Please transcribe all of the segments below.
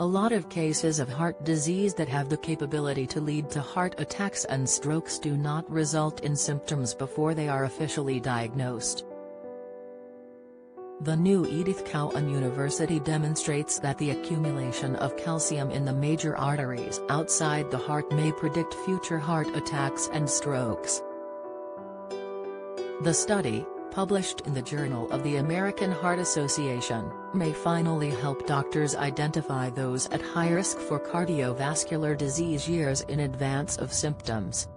A lot of cases of heart disease that have the capability to lead to heart attacks and strokes do not result in symptoms before they are officially diagnosed. The new Edith Cowan University demonstrates that the accumulation of calcium in the major arteries outside the heart may predict future heart attacks and strokes. The study, published in the Journal of the American Heart Association, may finally help doctors identify those at high risk for cardiovascular disease years in advance of symptoms.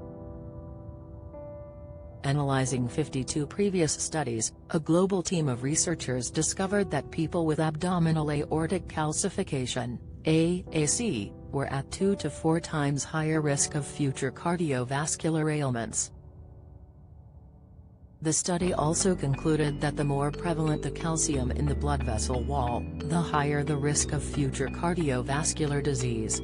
Analyzing 52 previous studies, a global team of researchers discovered that people with abdominal aortic calcification, AAC, were at 2 to 4 times higher risk of future cardiovascular ailments. The study also concluded that the more prevalent the calcium in the blood vessel wall, the higher the risk of future cardiovascular disease.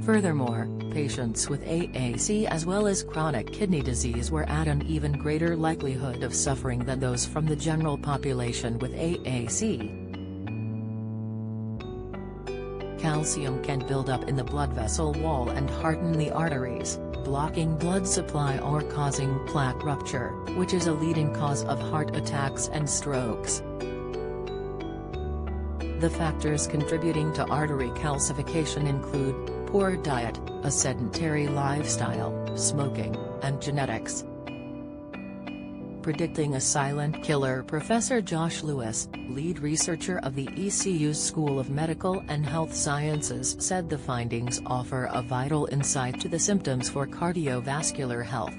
Furthermore, patients with AAC as well as chronic kidney disease were at an even greater likelihood of suffering than those from the general population with AAC. Calcium can build up in the blood vessel wall and harden the arteries, blocking blood supply or causing plaque rupture, which is a leading cause of heart attacks and strokes. The factors contributing to artery calcification include poor diet, a sedentary lifestyle, smoking, and genetics. Predicting a silent killer. Professor Josh Lewis, lead researcher of the ECU's School of Medical and Health Sciences, said the findings offer a vital insight to the symptoms for cardiovascular health.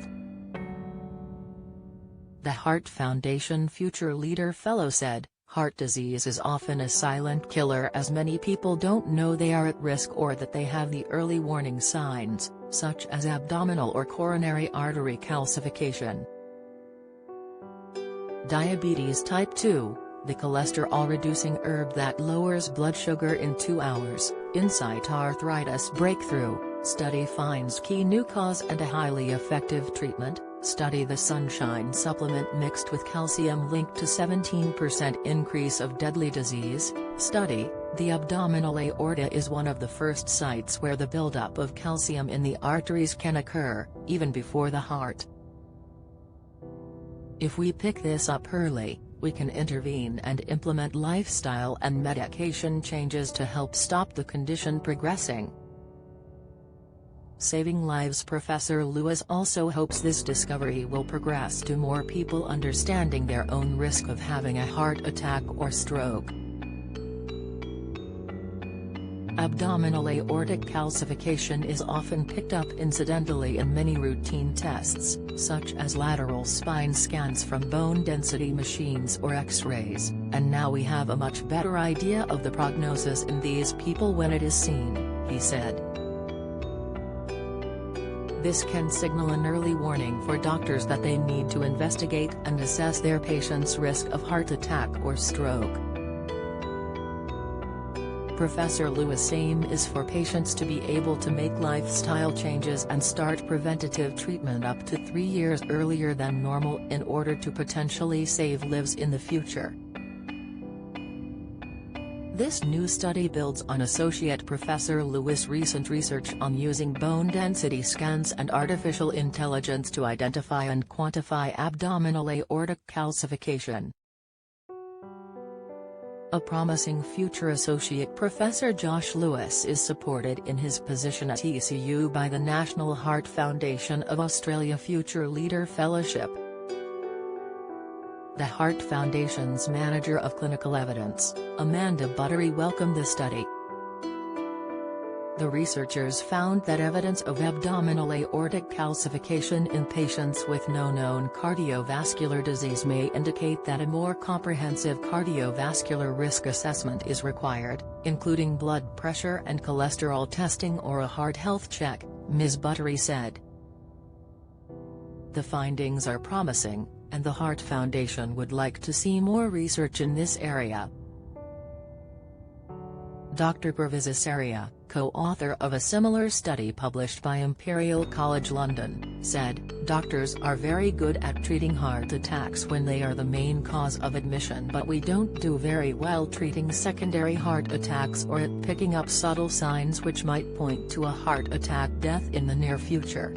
The Heart Foundation Future Leader Fellow said, "Heart disease is often a silent killer as many people don't know they are at risk or that they have the early warning signs, such as abdominal or coronary artery calcification." Diabetes type 2, the cholesterol-reducing herb that lowers blood sugar in 2 hours, Insight Arthritis Breakthrough, study finds key new cause and a highly effective treatment. Study the Sunshine supplement mixed with calcium linked to 17% increase of deadly disease. Study, the abdominal aorta is one of the first sites where the buildup of calcium in the arteries can occur, even before the heart. If we pick this up early, we can intervene and implement lifestyle and medication changes to help stop the condition progressing. Saving lives. Professor Lewis also hopes this discovery will progress to more people understanding their own risk of having a heart attack or stroke. Abdominal aortic calcification is often picked up incidentally in many routine tests, such as lateral spine scans from bone density machines or X-rays, and now we have a much better idea of the prognosis in these people when it is seen, he said. This can signal an early warning for doctors that they need to investigate and assess their patient's risk of heart attack or stroke. Professor Lewis' aim is for patients to be able to make lifestyle changes and start preventative treatment up to 3 years earlier than normal in order to potentially save lives in the future. This new study builds on Associate Professor Lewis' recent research on using bone density scans and artificial intelligence to identify and quantify abdominal aortic calcification. A promising future Associate Professor Josh Lewis is supported in his position at ECU by the National Heart Foundation of Australia Future Leader Fellowship. The Heart Foundation's Manager of Clinical Evidence, Amanda Buttery, welcomed the study. The researchers found that evidence of abdominal aortic calcification in patients with no known cardiovascular disease may indicate that a more comprehensive cardiovascular risk assessment is required, including blood pressure and cholesterol testing or a heart health check, Ms. Buttery said. The findings are promising, and the Heart Foundation would like to see more research in this area. Dr. Parviz Asaria, co-author of a similar study published by Imperial College London, said, "Doctors are very good at treating heart attacks when they are the main cause of admission, but we don't do very well treating secondary heart attacks or at picking up subtle signs which might point to a heart attack death in the near future."